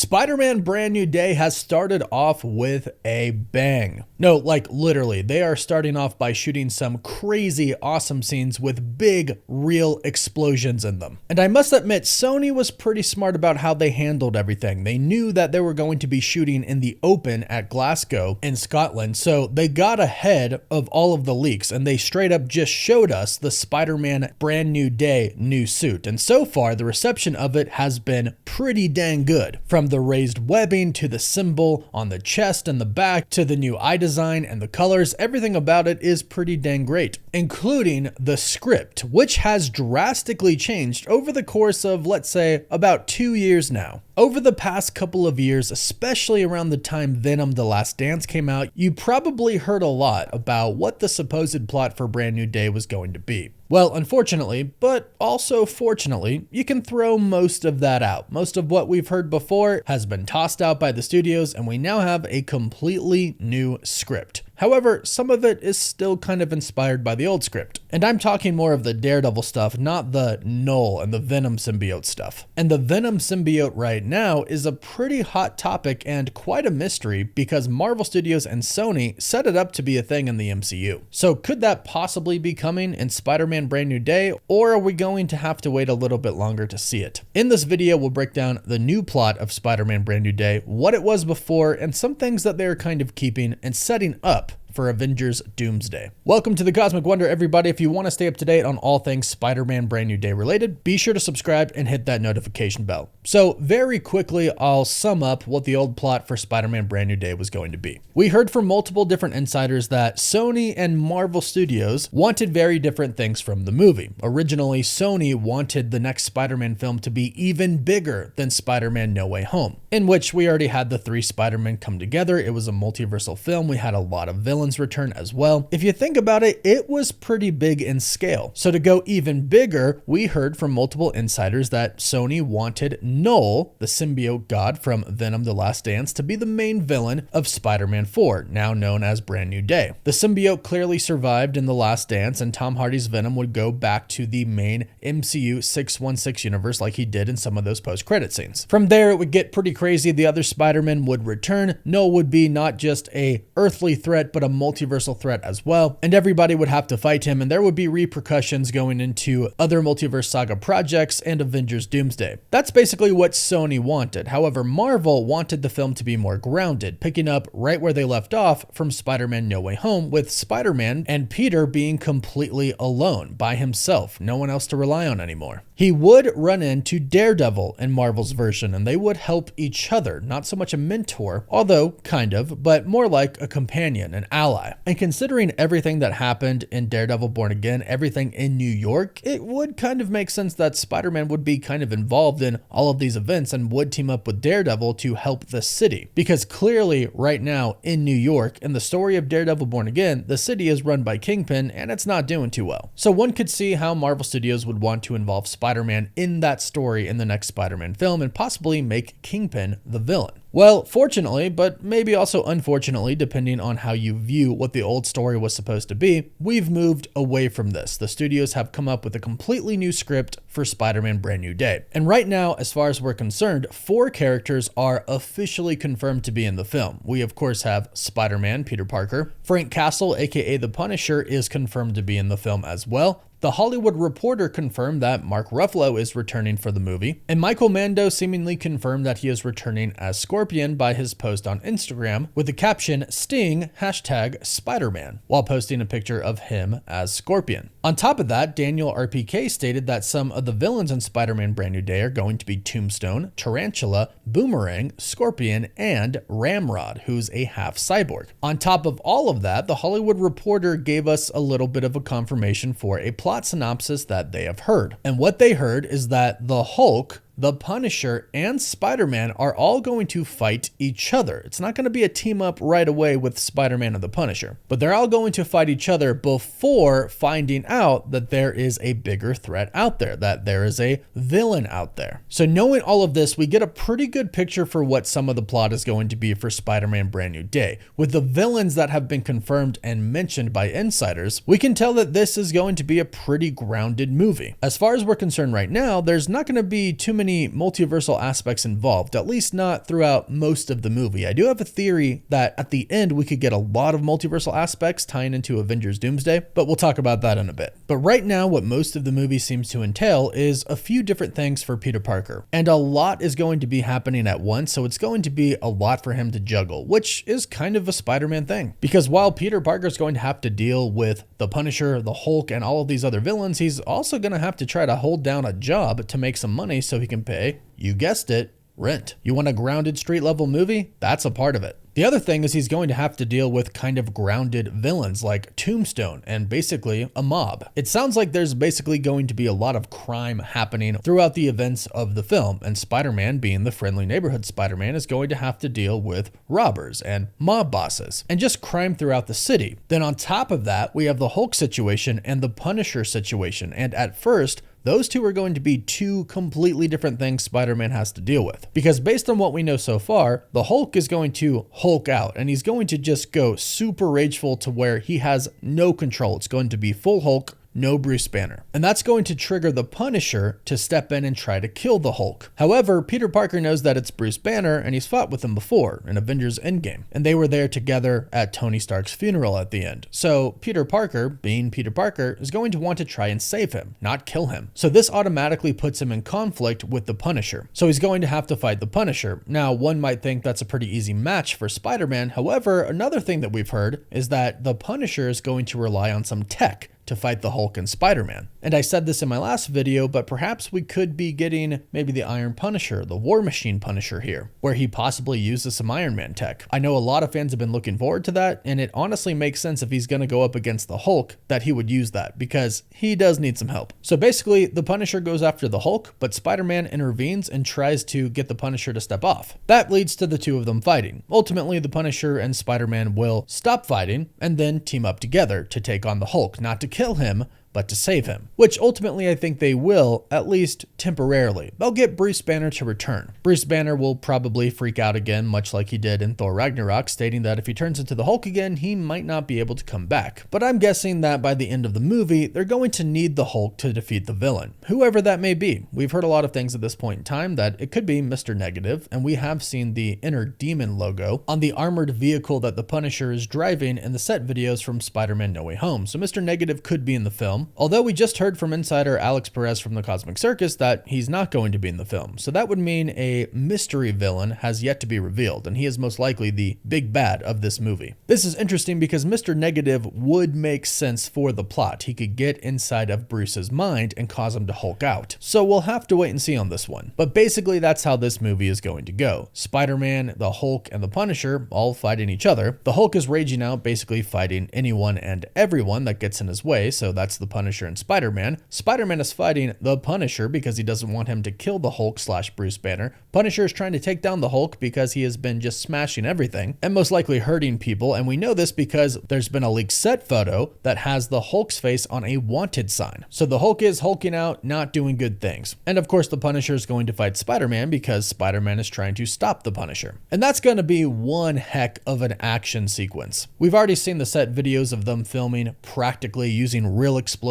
Spider-Man Brand New Day has started off with a bang. No, like literally, they are starting off by shooting some crazy awesome scenes with big, real explosions in them. And I must admit, Sony was pretty smart about how they handled everything. They knew that they were going to be shooting in the open at Glasgow in Scotland, so they got ahead of all of the leaks and they straight up just showed us the Spider-Man Brand New Day new suit. And so far, the reception of it has been pretty dang good. From the raised webbing to the symbol on the chest and the back to the new eye design and the colors, everything about it is pretty dang great, including the script, which has drastically changed over the course of, let's say, about 2 years now. Over the past couple of years, especially around the time Venom: The Last Dance came out, you probably heard a lot about what the supposed plot for Brand New Day was going to be. Well, unfortunately, but also fortunately, you can throw most of that out. Most of what we've heard before has been tossed out by the studios, and we now have a completely new script. However, some of it is still kind of inspired by the old script. And I'm talking more of the Daredevil stuff, not the Knull and the Venom Symbiote stuff. And the Venom Symbiote right now is a pretty hot topic and quite a mystery because Marvel Studios and Sony set it up to be a thing in the MCU. So could that possibly be coming in Spider-Man Brand New Day, or are we going to have to wait a little bit longer to see it? In this video, we'll break down the new plot of Spider-Man Brand New Day, what it was before, and some things that they're kind of keeping and setting up for Avengers Doomsday. Welcome to the Cosmic Wonder, everybody. If you want to stay up to date on all things Spider-Man Brand New Day related, be sure to subscribe and hit that notification bell. So very quickly, I'll sum up what the old plot for Spider-Man Brand New Day was going to be. We heard from multiple different insiders that Sony and Marvel Studios wanted very different things from the movie. Originally, Sony wanted the next Spider-Man film to be even bigger than Spider-Man No Way Home, in which we already had the 3 Spider-Men come together. It was a multiversal film. We had a lot of villains return as well. If you think about it, it was pretty big in scale. So to go even bigger, we heard from multiple insiders that Sony wanted Knull, the symbiote god from Venom: The Last Dance, to be the main villain of Spider-Man 4, now known as Brand New Day. The symbiote clearly survived in The Last Dance, and Tom Hardy's Venom would go back to the main MCU 616 universe like he did in some of those post-credit scenes. From there, it would get pretty crazy. The other Spider-Man would return. Knull would be not just a earthly threat, but a multiversal threat as well, and everybody would have to fight him, and there would be repercussions going into other multiverse saga projects and Avengers Doomsday. That's basically what Sony wanted. However, Marvel wanted the film to be more grounded, picking up right where they left off from Spider-Man No Way Home, with Spider-Man and Peter being completely alone by himself, no one else to rely on anymore. He would run into Daredevil in Marvel's version, and they would help each other, not so much a mentor, although kind of, but more like a companion, an ally. And considering everything that happened in Daredevil Born Again, everything in New York, it would kind of make sense that Spider-Man would be kind of involved in all of these events and would team up with Daredevil to help the city. Because clearly right now in New York, in the story of Daredevil Born Again, the city is run by Kingpin and it's not doing too well. So one could see how Marvel Studios would want to involve Spider-Man in that story in the next Spider-Man film and possibly make Kingpin the villain. Well, fortunately, but maybe also unfortunately, depending on how you view what the old story was supposed to be, we've moved away from this. The studios have come up with a completely new script for Spider-Man Brand New Day. And right now, as far as we're concerned, 4 characters are officially confirmed to be in the film. We, of course, have Spider-Man, Peter Parker. Frank Castle, aka the Punisher, is confirmed to be in the film as well. The Hollywood Reporter confirmed that Mark Ruffalo is returning for the movie, and Michael Mando seemingly confirmed that he is returning as Scorpion by his post on Instagram with the caption Sting #Spider-Man while posting a picture of him as Scorpion. On top of that, Daniel RPK stated that some of the villains in Spider-Man Brand New Day are going to be Tombstone, Tarantula, Boomerang, Scorpion, and Ramrod, who's a half cyborg. On top of all of that, the Hollywood Reporter gave us a little bit of a confirmation for a plot synopsis that they have heard. And what they heard is that the Hulk, the Punisher, and Spider-Man are all going to fight each other. It's not going to be a team up right away with Spider-Man and the Punisher, but they're all going to fight each other before finding out that there is a bigger threat out there, that there is a villain out there. So knowing all of this, we get a pretty good picture for what some of the plot is going to be for Spider-Man Brand New Day. With the villains that have been confirmed and mentioned by insiders, we can tell that this is going to be a pretty grounded movie. As far as we're concerned right now, there's not going to be too many many multiversal aspects involved, at least not throughout most of the movie. I do have a theory that at the end we could get a lot of multiversal aspects tying into Avengers Doomsday, but we'll talk about that in a bit. But right now, what most of the movie seems to entail is a few different things for Peter Parker, and a lot is going to be happening at once, so it's going to be a lot for him to juggle, which is kind of a Spider-Man thing. Because while Peter Parker is going to have to deal with the Punisher, the Hulk, and all of these other villains, he's also going to have to try to hold down a job to make some money so he can pay, you guessed it, rent. You want a grounded street level movie? That's a part of it. The other thing is he's going to have to deal with kind of grounded villains like Tombstone and basically a mob. It sounds like there's basically going to be a lot of crime happening throughout the events of the film, and Spider-Man, being the friendly neighborhood Spider-Man, is going to have to deal with robbers and mob bosses and just crime throughout the city. Then on top of that, we have the Hulk situation and the Punisher situation, and at first, those two are going to be two completely different things Spider-Man has to deal with. Because based on what we know so far, the Hulk is going to Hulk out, and he's going to just go super rageful to where he has no control. It's going to be full Hulk, no Bruce Banner. And that's going to trigger the Punisher to step in and try to kill the Hulk. However, Peter Parker knows that it's Bruce Banner, and he's fought with him before in Avengers Endgame. And they were there together at Tony Stark's funeral at the end. So Peter Parker, being Peter Parker, is going to want to try and save him, not kill him. So this automatically puts him in conflict with the Punisher. So he's going to have to fight the Punisher. Now, one might think that's a pretty easy match for Spider-Man. However, another thing that we've heard is that the Punisher is going to rely on some tech to fight the Hulk and Spider-Man. And I said this in my last video, but perhaps we could be getting maybe the Iron Punisher, the War Machine Punisher here, where he possibly uses some Iron Man tech. I know a lot of fans have been looking forward to that, and it honestly makes sense if he's going to go up against the Hulk that he would use that, because he does need some help. So basically, the Punisher goes after the Hulk, but Spider-Man intervenes and tries to get the Punisher to step off. That leads to the two of them fighting. Ultimately, the Punisher and Spider-Man will stop fighting and then team up together to take on the Hulk, not to kill him, but to save him, which ultimately I think they will, at least temporarily. They'll get Bruce Banner to return. Bruce Banner will probably freak out again, much like he did in Thor Ragnarok, stating that if he turns into the Hulk again, he might not be able to come back. But I'm guessing that by the end of the movie, they're going to need the Hulk to defeat the villain, whoever that may be. We've heard a lot of things at this point in time that it could be Mr. Negative, and we have seen the Inner Demon logo on the armored vehicle that the Punisher is driving in the set videos from Spider-Man No Way Home. So Mr. Negative could be in the film. Although we just heard from insider Alex Perez from the Cosmic Circus that he's not going to be in the film. So that would mean a mystery villain has yet to be revealed, and he is most likely the big bad of this movie. This is interesting because Mr. Negative would make sense for the plot. He could get inside of Bruce's mind and cause him to Hulk out. So we'll have to wait and see on this one. But basically that's how this movie is going to go. Spider-Man, the Hulk, and the Punisher all fighting each other. The Hulk is raging out, basically fighting anyone and everyone that gets in his way, so that's the Punisher and Spider-Man. Spider-Man is fighting the Punisher because he doesn't want him to kill the Hulk / Bruce Banner. Punisher is trying to take down the Hulk because he has been just smashing everything and most likely hurting people, and we know this because there's been a leaked set photo that has the Hulk's face on a wanted sign. So the Hulk is hulking out, not doing good things. And of course the Punisher is going to fight Spider-Man because Spider-Man is trying to stop the Punisher. And that's going to be one heck of an action sequence. We've already seen the set videos of them filming practically using real explosions,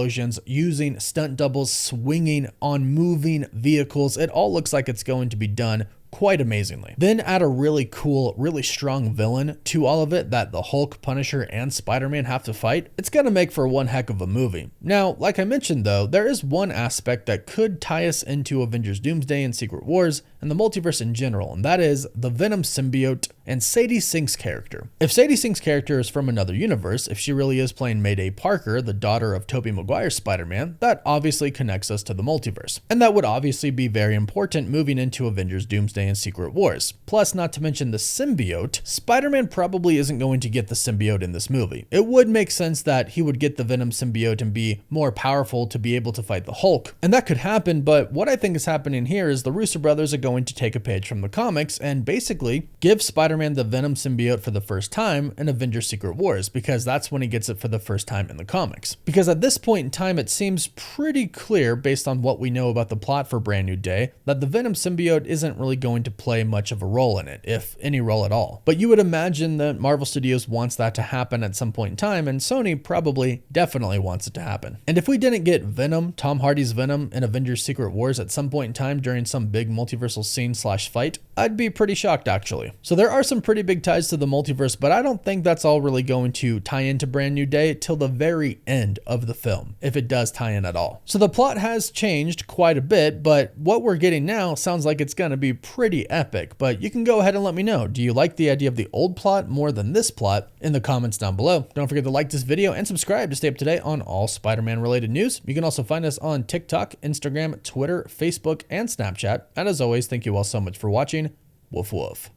using stunt doubles, swinging on moving vehicles. It all looks like it's going to be done quite amazingly. Then add a really cool, really strong villain to all of it that the Hulk, Punisher, and Spider-Man have to fight. It's gonna make for one heck of a movie. Now, like I mentioned though, there is one aspect that could tie us into Avengers Doomsday and Secret Wars and the multiverse in general, and that is the Venom Symbiote and Sadie Sink's character. If Sadie Sink's character is from another universe, if she really is playing Mayday Parker, the daughter of Tobey Maguire's Spider-Man, that obviously connects us to the multiverse. And that would obviously be very important moving into Avengers Doomsday and Secret Wars. Plus, not to mention the symbiote, Spider-Man probably isn't going to get the symbiote in this movie. It would make sense that he would get the Venom symbiote and be more powerful to be able to fight the Hulk. And that could happen, but what I think is happening here is the Russo brothers are going to take a page from the comics and basically give Spider-Man Spider-Man the Venom Symbiote for the first time in Avengers Secret Wars, because that's when he gets it for the first time in the comics. Because at this point in time, it seems pretty clear, based on what we know about the plot for Brand New Day, that the Venom Symbiote isn't really going to play much of a role in it, if any role at all. But you would imagine that Marvel Studios wants that to happen at some point in time, and Sony probably definitely wants it to happen. And if we didn't get Venom, Tom Hardy's Venom, in Avengers Secret Wars at some point in time during some big multiversal scene / fight, I'd be pretty shocked actually. So there are some pretty big ties to the multiverse, but I don't think that's all really going to tie into Brand New Day till the very end of the film, if it does tie in at all. So the plot has changed quite a bit, but what we're getting now sounds like it's gonna be pretty epic. But you can go ahead and let me know, do you like the idea of the old plot more than this plot in the comments down below? Don't forget to like this video and subscribe to stay up to date on all Spider-Man related news. You can also find us on TikTok, Instagram, Twitter, Facebook, and Snapchat. And as always, thank you all so much for watching. Woof woof.